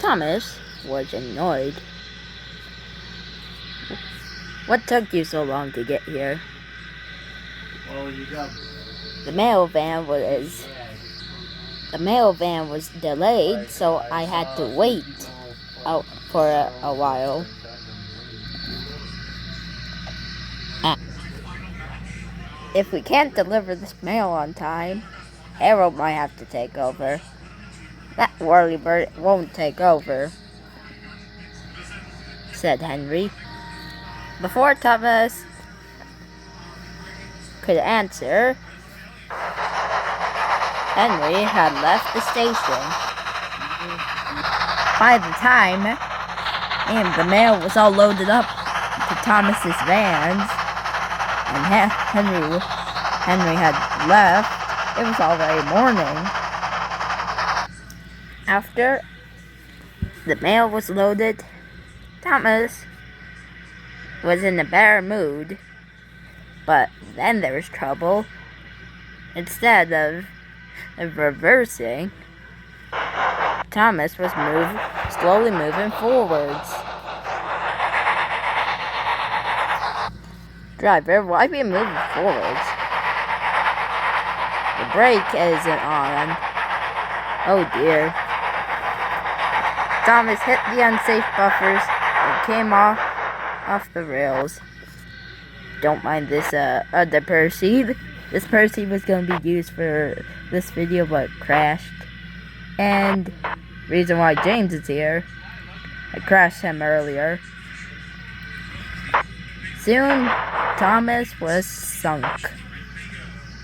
Thomas was annoyed. What took you so long to get here? Well, you got... The mail van was delayed, so I had to wait out for a while. If we can't deliver this mail on time, Harold might have to take over. That whirlybird won't take over, said Henry. Before Thomas could answer, Henry had left the station. By the time the mail was all loaded up to Thomas's vans, and Henry had left, it was already morning. After the mail was loaded, Thomas was in a better mood, but then there was trouble. Instead of reversing, Thomas was slowly moving forwards. Driver, why be moving forwards? The brake isn't on. Oh dear. Thomas hit the unsafe buffers and came off the rails. Don't mind this other Percy. This Percy was going to be used for this video but crashed. And reason why James is here, I crashed him earlier. Soon Thomas was sunk.